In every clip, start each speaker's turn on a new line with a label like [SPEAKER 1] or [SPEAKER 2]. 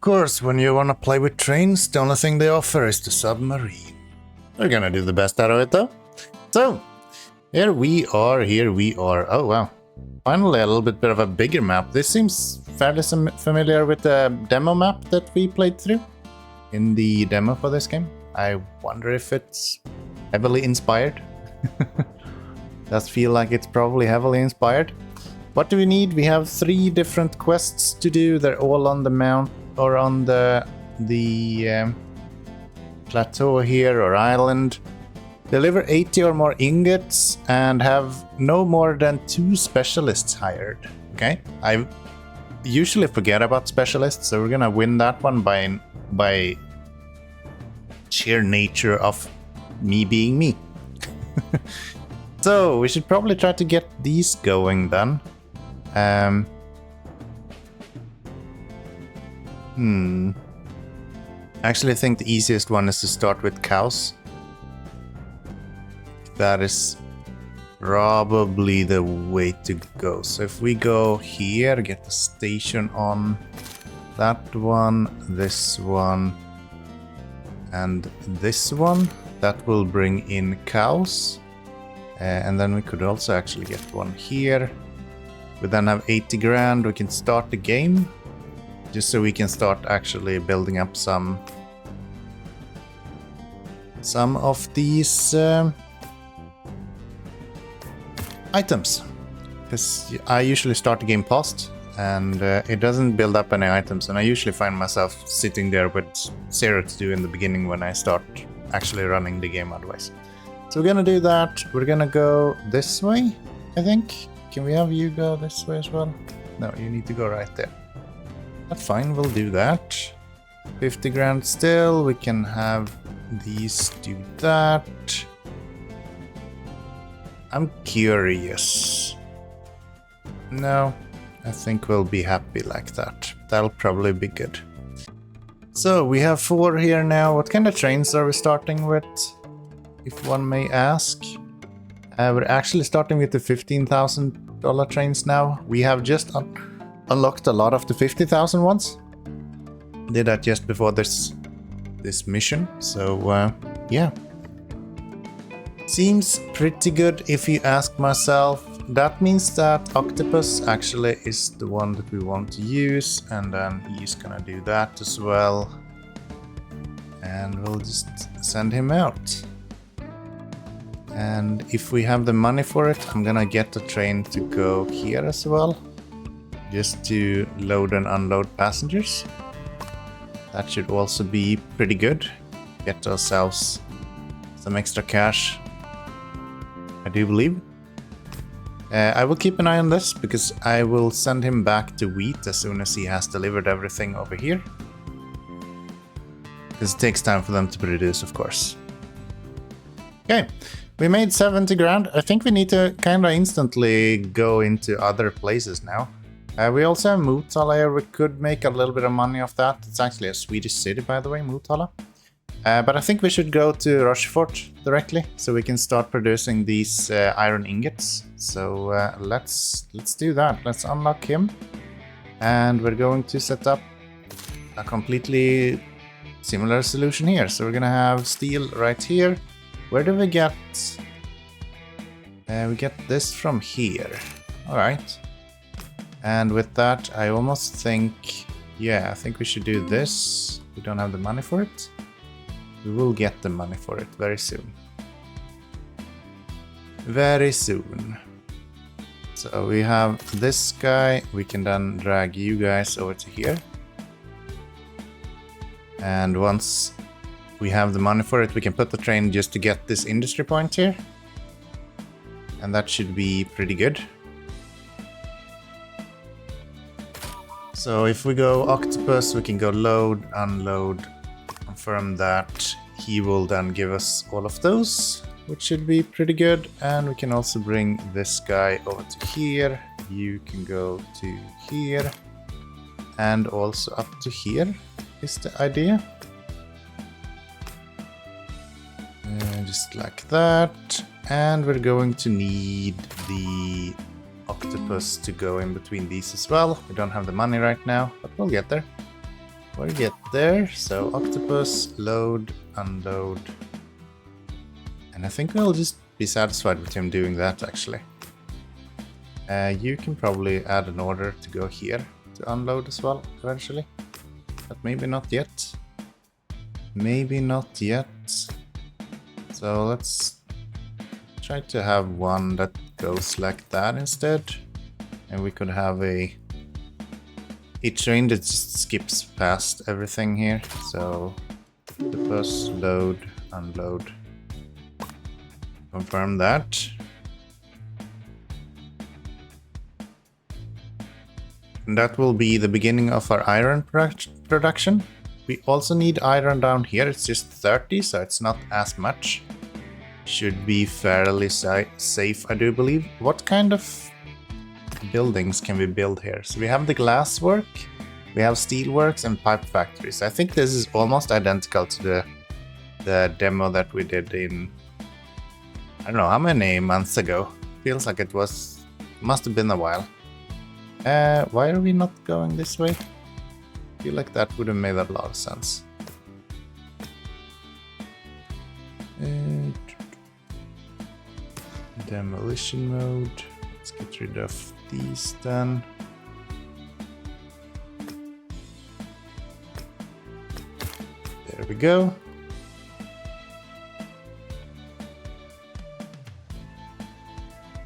[SPEAKER 1] course, when you want to play with trains, the only thing they offer is the submarine. We're gonna do the best out of it though. So, here we are. Oh wow. Finally a little bit of a bigger map. This seems fairly familiar with the demo map that we played through in the demo for this game. I wonder if it's heavily inspired. Does feel like it's probably heavily inspired. What do we need? We have 3 different quests to do. They're all on the mount or on the plateau here or island. Deliver 80 or more ingots and have no more than 2 specialists hired. Okay, I usually forget about specialists, so we're gonna win that one by sheer nature of me being me. So we should probably try to get these going then. Actually, I think the easiest one is to start with cows. That is probably the way to go. So if we go here, get the station on that one, this one, and this one, that will bring in cows. And then we could also actually get one here. We then have 80 grand. We can start the game just so we can start actually building up some of these items, because I usually start the game paused and it doesn't build up any items, and I usually find myself sitting there with 0 to do in the beginning when I start actually running the game otherwise. So we're gonna do that. We're gonna go this way, I think. Can we have you go this way as well? No, you need to go right there. That's fine, we'll do that. 50 grand still. We can have these do that. I'm curious. No, I think we'll be happy like that. That'll probably be good. So we have 4 here now. What kind of trains are we starting with, if one may ask? We're actually starting with the $15,000 trains now. We have just unlocked a lot of the 50,000 ones. Did that just before this mission. So yeah. Seems pretty good if you ask myself. That means that Octopus actually is the one that we want to use, and then he's gonna do that as well. And we'll just send him out. And if we have the money for it, I'm gonna get the train to go here as well, just to load and unload passengers. That should also be pretty good. Get ourselves some extra cash, I do believe. I will keep an eye on this, because I will send him back to wheat as soon as he has delivered everything over here. Because it takes time for them to produce, of course. Okay, we made 70 grand. I think we need to kind of instantly go into other places now. We also have Motala here. We could make a little bit of money off that. It's actually a Swedish city, by the way, Motala. But I think we should go to Rochefort directly, so we can start producing these iron ingots. So let's do that. Let's unlock him. And we're going to set up a completely similar solution here. So we're gonna have steel right here. Where do we get? We get this from here. All right. And with that, I almost think, yeah, I think we should do this. We don't have the money for it. We will get the money for it very soon. Very soon. So we have this guy. We can then drag you guys over to here. And once we have the money for it, we can put the train just to get this industry point here. And that should be pretty good. So if we go Octopus, we can go load, unload, confirm that. He will then give us all of those, which should be pretty good. And we can also bring this guy over to here. You can go to here. And also up to here is the idea. Just like that. And we're going to need the Octopus to go in between these as well. We don't have the money right now, but we'll get there. we get there. So octopus, load, unload. And I think we'll just be satisfied with him doing that actually. You can probably add an order to go here to unload as well eventually. But maybe not yet. Maybe not yet. So let's try to have one that goes like that instead. And we could have a train that just skips past everything here. So the bus, load, unload. Confirm that. And that will be the beginning of our iron production. We also need iron down here. It's just 30, so it's not as much. Should be fairly safe, I do believe. What kind of buildings can we build here? So we have the glass work, we have steel works and pipe factories. I think this is almost identical to the demo that we did in, I don't know how many months ago. Feels like it must have been a while. Why are we not going this way? I feel like that would have made a lot of sense. Demolition mode. Let's get rid of these then. There we go.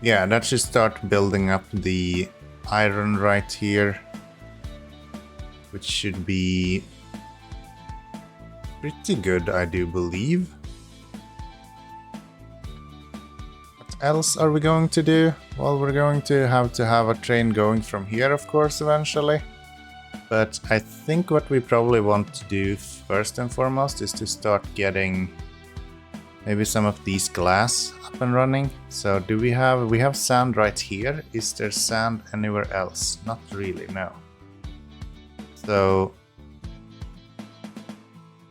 [SPEAKER 1] Yeah, that should start building up the iron right here, which should be pretty good, I do believe. What else are we going to do? Well, we're going to have a train going from here, of course, eventually. But I think what we probably want to do first and foremost is to start getting maybe some of these glass up and running. So do we have sand right here? Is there sand anywhere else? Not really, no. So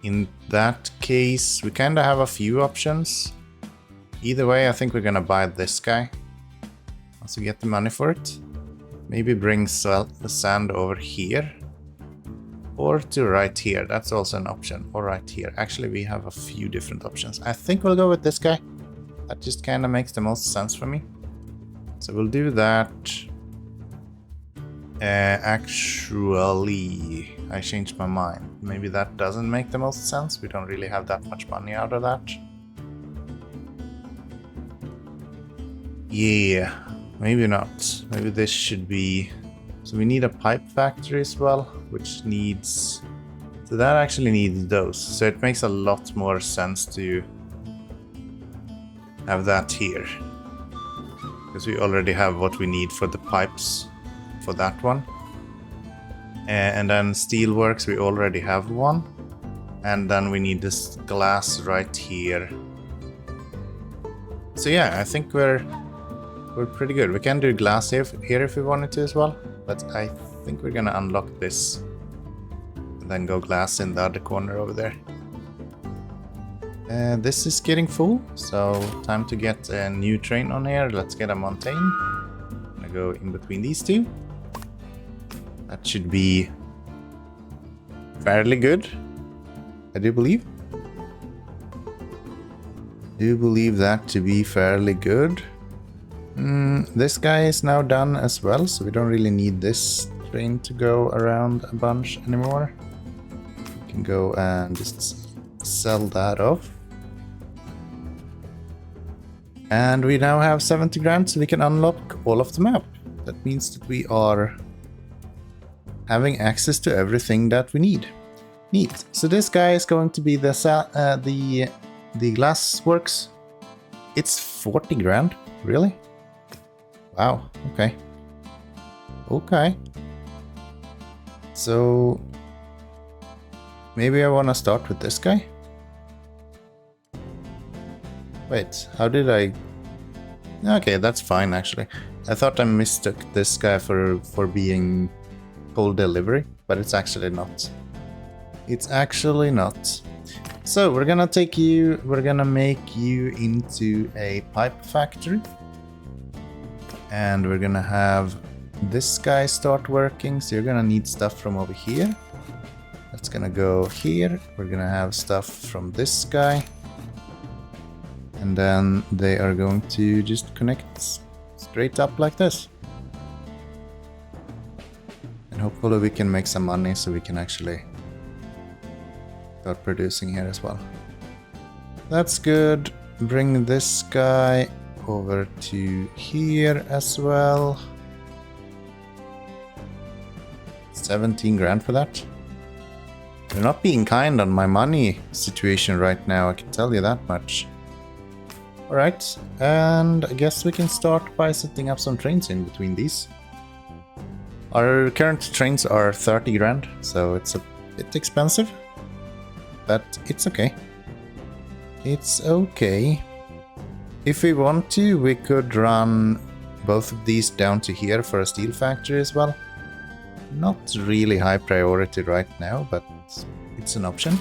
[SPEAKER 1] in that case, we kind of have a few options. Either way, I think we're gonna buy this guy. Once we get the money for it. Maybe bring the sand over here. Or to right here, that's also an option. Or right here. Actually, we have a few different options. I think we'll go with this guy. That just kind of makes the most sense for me. So we'll do that. Actually, I changed my mind. Maybe that doesn't make the most sense. We don't really have that much money out of that. Yeah, maybe not. Maybe this should be... So we need a pipe factory as well, which needs... So that actually needs those. So it makes a lot more sense to have that here. Because we already have what we need for the pipes for that one. And then steelworks, we already have one. And then we need this glass right here. So yeah, I think we're pretty good. We can do glass here if we wanted to as well. But I think we're gonna unlock this. And then go glass in the other corner over there. This is getting full, so time to get a new train on here. Let's get a mountain. I'm gonna go in between these two. That should be fairly good, I do believe. That to be fairly good. This guy is now done as well, so we don't really need this train to go around a bunch anymore. We can go and just sell that off. And we now have 70 grand, so we can unlock all of the map. That means that we are having access to everything that we need. Neat. So this guy is going to be the glass works. It's 40 grand, really? Wow, okay. Okay. So maybe I want to start with this guy. Wait, how did I... Okay, that's fine actually. I thought I mistook this guy for being cold delivery, but it's actually not. It's actually not. So we're gonna make you into a pipe factory. And we're gonna have this guy start working, so you're gonna need stuff from over here. That's gonna go here. We're gonna have stuff from this guy. And then they are going to just connect straight up like this. And hopefully we can make some money so we can actually start producing here as well. That's good. Bring this guy over to here as well. 17 grand for that. They're not being kind on my money situation right now, I can tell you that much. Alright, and I guess we can start by setting up some trains in between these. Our current trains are 30 grand, so it's a bit expensive. But it's okay. It's okay. If we want to, we could run both of these down to here for a steel factory as well. Not really high priority right now, but it's an option.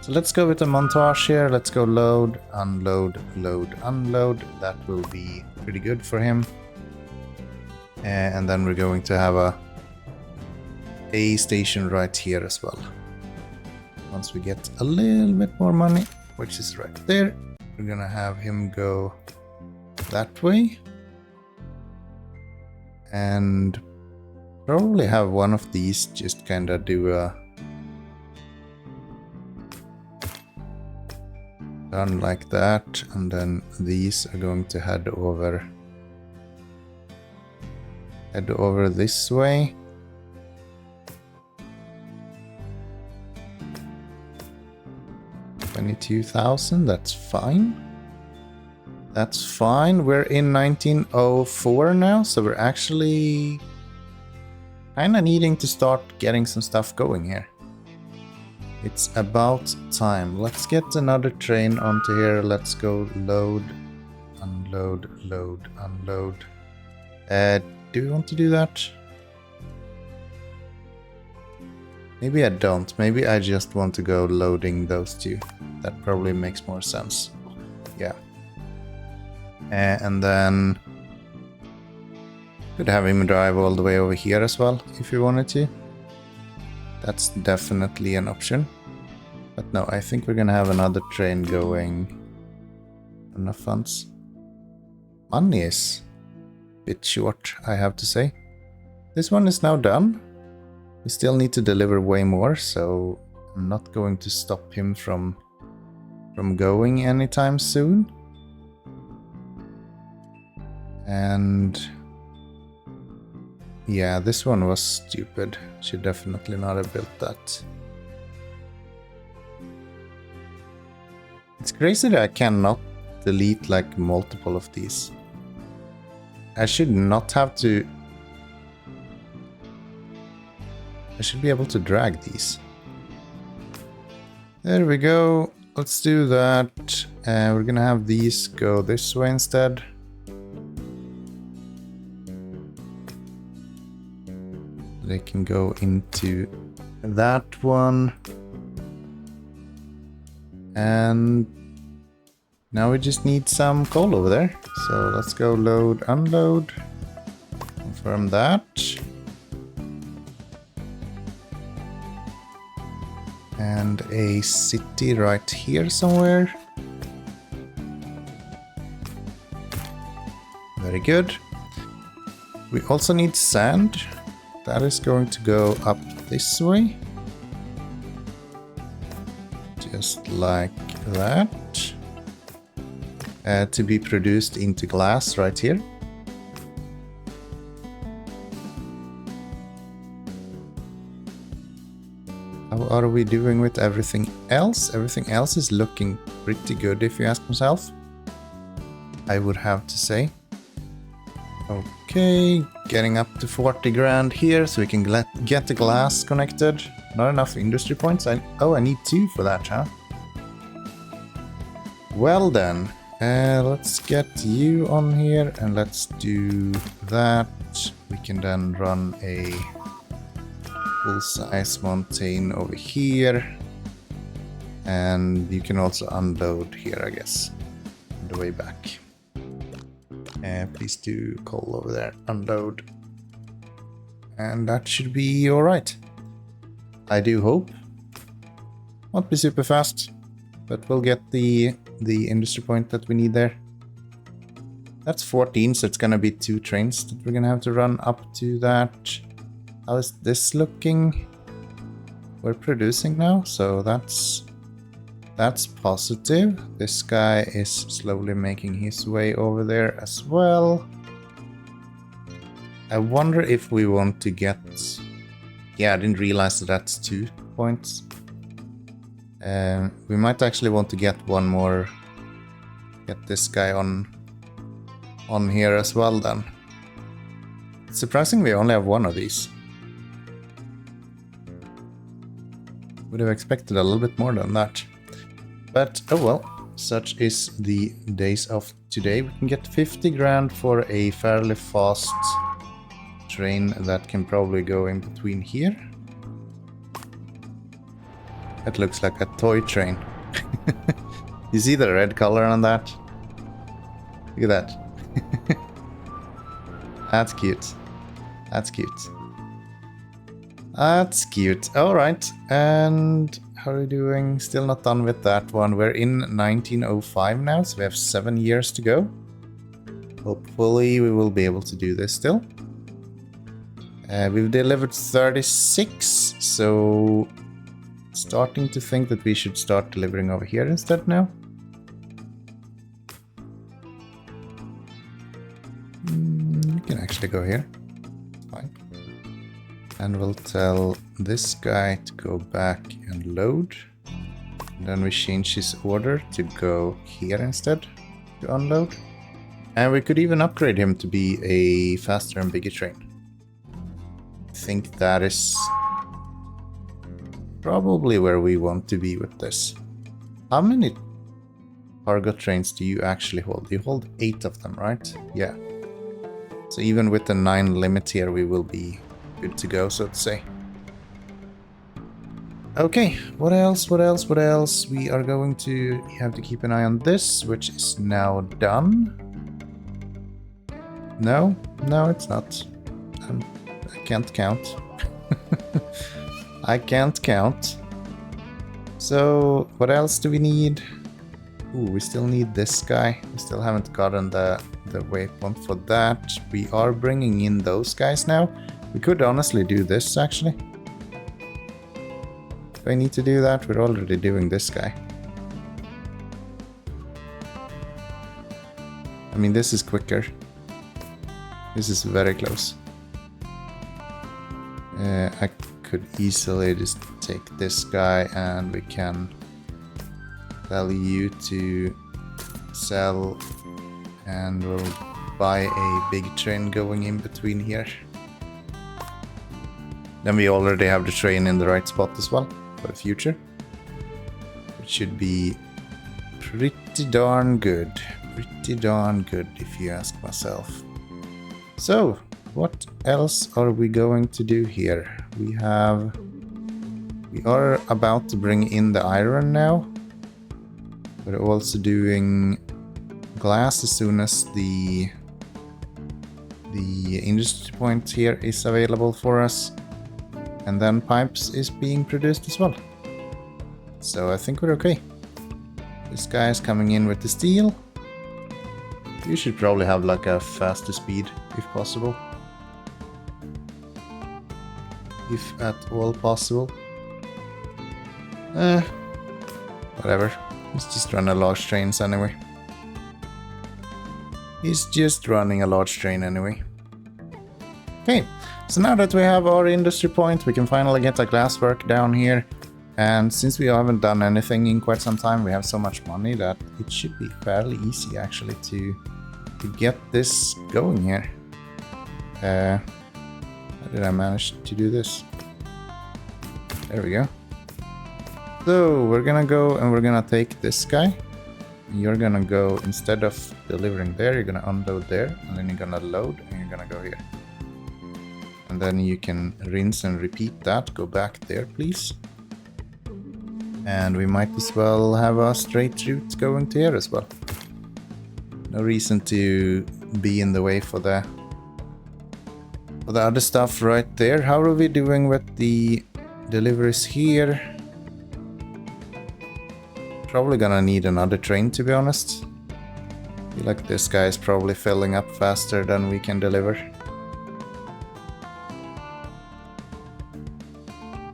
[SPEAKER 1] So let's go with a montage here. Let's go load, unload, load, unload. That will be pretty good for him. And then we're going to have a station right here as well. Once we get a little bit more money, which is right there, we're gonna have him go that way. And probably have one of these just kind of do a done like that, and then these are going to head over this way. $22,000, that's fine. That's fine. We're in 1904 now, so we're actually kind of needing to start getting some stuff going here. It's about time. Let's get another train onto here. Let's go load, unload, load, unload. Do we want to do that? Maybe I don't. Maybe I just want to go loading those two. That probably makes more sense. Yeah. And then could have him drive all the way over here as well, if you wanted to. That's definitely an option. But no, I think we're gonna have another train going. Enough funds. Money is a bit short, I have to say. This one is now done. We still need to deliver way more, so I'm not going to stop him from going anytime soon. And yeah, this one was stupid. Should definitely not have built that. It's crazy that I cannot delete like multiple of these. I should not have to. I should be able to drag these. There we go. Let's do that. We're gonna have these go this way instead. They can go into that one. And now we just need some coal over there. So let's go load, unload. Confirm that. And a city right here somewhere. Very good. We also need sand. That is going to go up this way. Just like that. To be produced into glass right here. How are we doing with everything else? Everything else is looking pretty good, if you ask myself. I would have to say. Okay, getting up to 40 grand here, so we can get the glass connected. Not enough industry points. I need 2 for that, huh? Well then, let's get you on here, and let's do that. We can then run a full-size mountain over here, and you can also unload here, I guess, on the way back. Please do coal over there, unload, and that should be all right. I do hope. Won't be super fast, but we'll get the industry point that we need there. That's 14, so it's gonna be 2 trains that we're gonna have to run up to that. How is this looking? We're producing now, so that's positive. This guy is slowly making his way over there as well. I wonder if we want to get... Yeah, I didn't realize that that's 2 points. We might actually want to get one more... Get this guy on here as well then. Surprisingly, we only have 1 of these. Would have expected a little bit more than that. But oh well, such is the days of today. We can get 50 grand for a fairly fast train that can probably go in between here. That looks like a toy train. You see the red color on that? Look at that. That's cute. That's cute. That's cute. Alright, and how are we doing? Still not done with that one. We're in 1905 now, so we have 7 years to go. Hopefully we will be able to do this still. We've delivered 36, so starting to think that we should start delivering over here instead now. We can actually go here. Fine. And we'll tell this guy to go back and load. And then we change his order to go here instead to unload. And we could even upgrade him to be a faster and bigger train. I think that is probably where we want to be with this. How many cargo trains do you actually hold? You hold 8 of them, right? Yeah. So even with the 9 limit here, we will be good to go, so to say. Okay, what else? We are going to have to keep an eye on this, which is now done. No, it's not. I can't count. I can't count. So, what else do we need? Ooh, we still need this guy. We still haven't gotten the waypoint for that. We are bringing in those guys now. We could honestly do this, actually. If I need to do that, we're already doing this guy. I mean, this is quicker. This is very close. I could easily just take this guy and we can tell you to sell, and we'll buy a big train going in between here. Then we already have the train in the right spot as well for the future. It should be pretty darn good. Pretty darn good if you ask myself. So, what else are we going to do here? We are about to bring in the iron now. We're also doing glass as soon as the industry point here is available for us. And then pipes is being produced as well. So I think we're okay. This guy is coming in with the steel. You should probably have like a faster speed if possible. If at all possible. Whatever. He's just running a large trains anyway. He's just running a large train anyway. Okay, so now that we have our industry point, we can finally get the glasswork down here. And since we haven't done anything in quite some time, we have so much money that it should be fairly easy actually to get this going here. How did I manage to do this? There we go. So we're gonna go and we're gonna take this guy. You're gonna go, instead of delivering there, you're gonna unload there, and then you're gonna load and you're gonna go here. And then you can rinse and repeat that. Go back there, please. And we might as well have a straight route going to here as well. No reason to be in the way for the other stuff right there. How are we doing with the deliveries here? Probably gonna need another train, to be honest. I feel like this guy is probably filling up faster than we can deliver.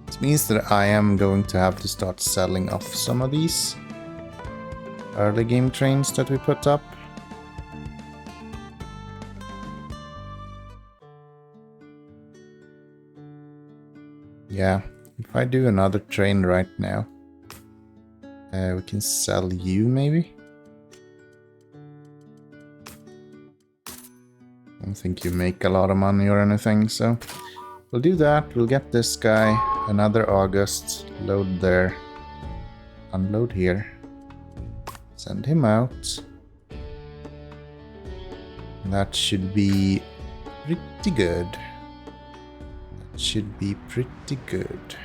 [SPEAKER 1] This means that I am going to have to start selling off some of these early game trains that we put up. Yeah, if I do another train right now, we can sell you maybe? I don't think you make a lot of money or anything, so we'll do that. We'll get this guy, another August, load there, unload here, send him out. That should be pretty good. That should be pretty good.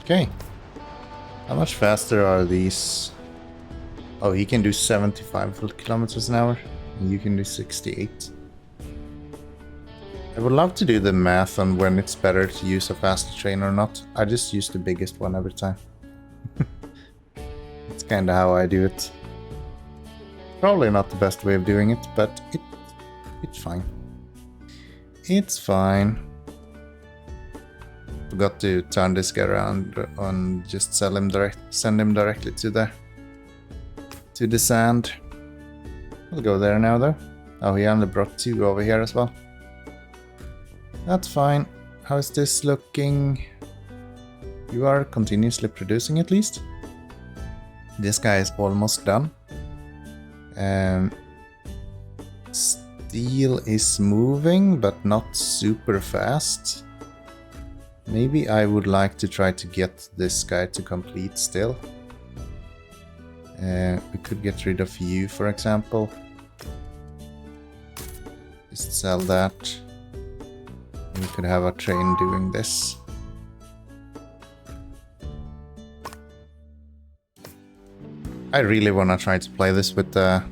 [SPEAKER 1] Okay. How much faster are these? Oh, he can do 75 kilometers an hour, and you can do 68. I would love to do the math on when it's better to use a faster train or not. I just use the biggest one every time. It's kinda how I do it. Probably not the best way of doing it, but it's fine. It's fine. Forgot to turn this guy around and just send him directly to the sand. We'll go there now though. Oh, he only brought 2 over here as well. That's fine. How is this looking? You are continuously producing at least. This guy is almost done. Steel is moving, but not super fast. Maybe I would like to try to get this guy to complete still. We could get rid of you, for example. Just sell that. We could have a train doing this. I really want to try to play this with the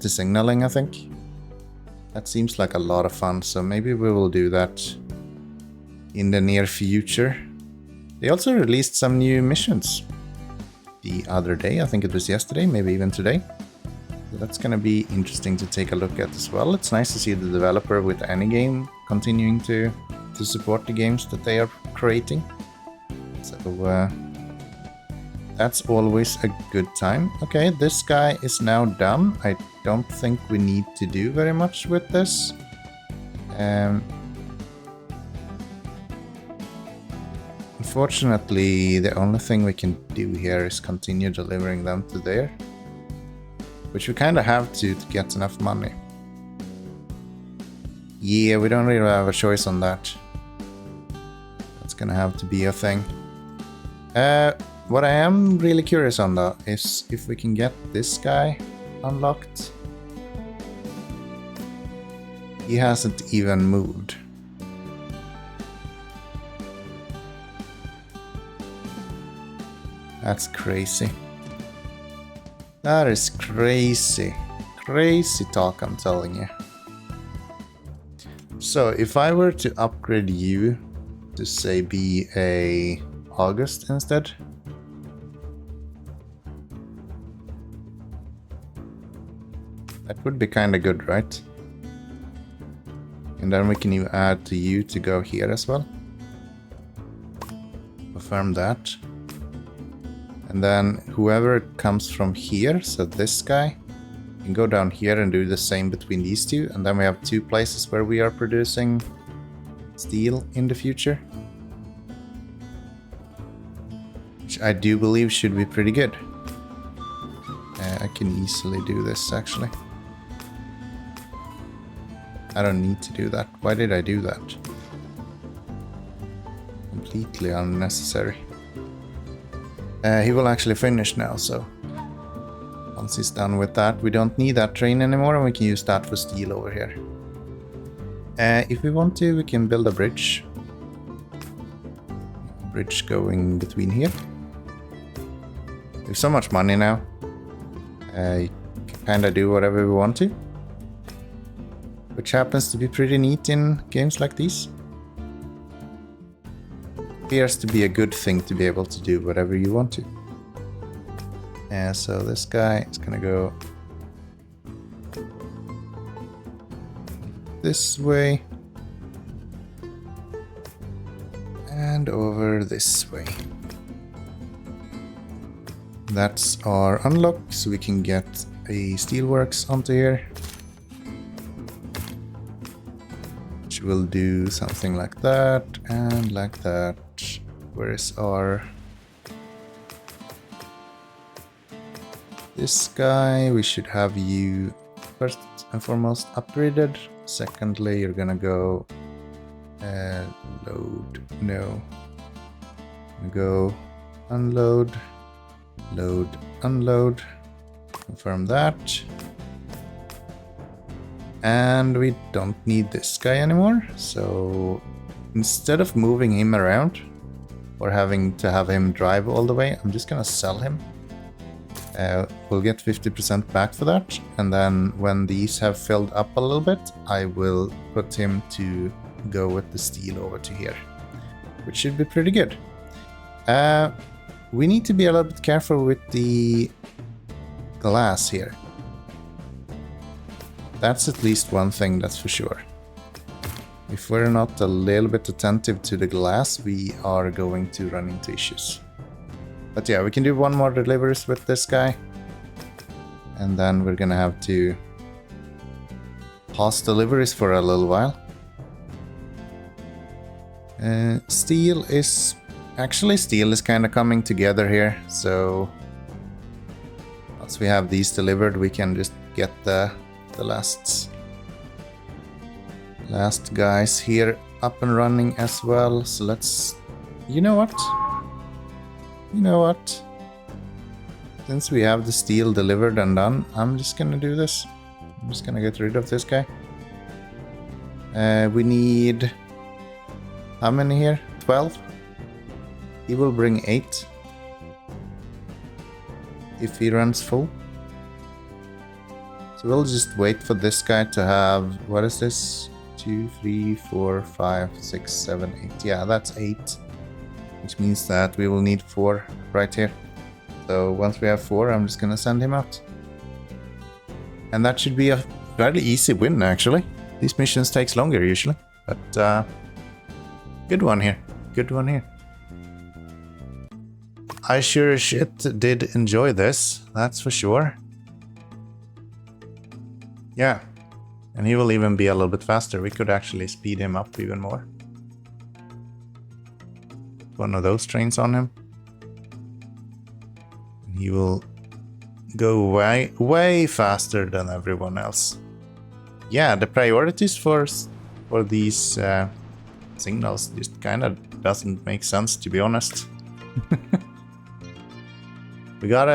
[SPEAKER 1] signaling, I think. That seems like a lot of fun, so maybe we will do that in the near future. They also released some new missions the other day. I think it was yesterday, maybe even today. So that's gonna be interesting to take a look at as well. It's nice to see the developer with any game continuing to support the games that they are creating. So that's always a good time. Okay, this guy is now done. I don't think we need to do very much with this. Unfortunately, the only thing we can do here is continue delivering them to there. Which we kind of have to get enough money. Yeah, we don't really have a choice on that. That's gonna have to be a thing. What I am really curious on though is if we can get this guy unlocked. He hasn't even moved. That's crazy. That is crazy. Crazy talk, I'm telling you. So if I were to upgrade you to say be a August instead. That would be kind of good, right? And then we can even add to you to go here as well. Confirm that. And then whoever comes from here, so this guy, can go down here and do the same between these two. And then we have 2 places where we are producing steel in the future. Which I do believe should be pretty good. I can easily do this actually. I don't need to do that. Why did I do that? Completely unnecessary. He will actually finish now, so once he's done with that, we don't need that train anymore and we can use that for steel over here. If we want to, we can build a bridge. Bridge going between here. We have so much money now. You can kind of do whatever we want to. which happens to be pretty neat in games like these. Appears to be a good thing to be able to do whatever you want to. And so this guy is gonna go this way and over this way. That's our unlock, so we can get a steelworks onto here, which will do something like that and like that. Where is our... This guy, we should have you first and foremost upgraded. Secondly, you're gonna go load, no, go unload, load, unload, confirm that. And we don't need this guy anymore, so instead of moving him around or having to have him drive all the way, I'm just gonna sell him. We'll get 50% back for that, and then when these have filled up a little bit, I will put him to go with the steel over to here, which should be pretty good. We need to be a little bit careful with the glass here. That's at least one thing, that's for sure. If we're not a little bit attentive to the glass, we are going to run into issues. But yeah, we can do one more deliveries with this guy. And then we're gonna have to pause deliveries for a little while. Steel is kind of coming together here. So once we have these delivered, we can just get the last guys here up and running as well. So let's... You know what? Since we have the steel delivered and done, I'm just gonna do this. I'm just gonna get rid of this guy. We need... How many here? 12? He will bring 8. If he runs full. So we'll just wait for this guy to have... What is this? 2, 3, 4, 5, 6, 7, 8. Yeah, that's 8. Which means that we will need 4 right here. So once we have 4, I'm just gonna send him out. And that should be a fairly easy win, actually. These missions takes longer usually, but good one here. Good one here. I sure as shit did enjoy this, that's for sure. Yeah, and he will even be a little bit faster. We could actually speed him up even more. One of those trains on him. He will go way faster than everyone else. Yeah, the priorities for these signals just kind of doesn't make sense, to be honest. we got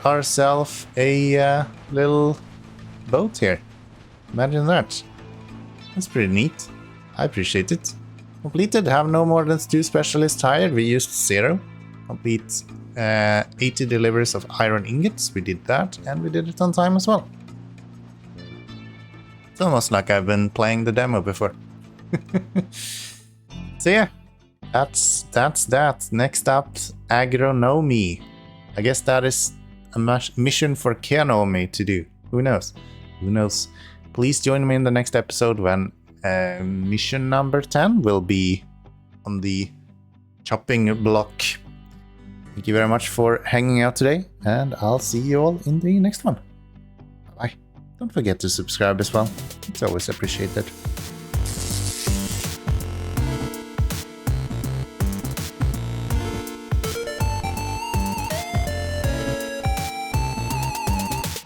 [SPEAKER 1] ourselves a little boat here. Imagine that. That's pretty neat. I appreciate it. Completed. Have no more than 2 specialists hired. We used 0. Complete 80 deliveries of iron ingots. We did that, and we did it on time as well. It's almost like I've been playing the demo before. So yeah, that's that. Next up, Keanomy. I guess that is a mission for Keanomy to do. Who knows? Who knows? Please join me in the next episode when mission number 10 will be on the chopping block. Thank you very much for hanging out today, and I'll see you all in the next one. Bye. Don't forget to subscribe as well. It's always appreciated.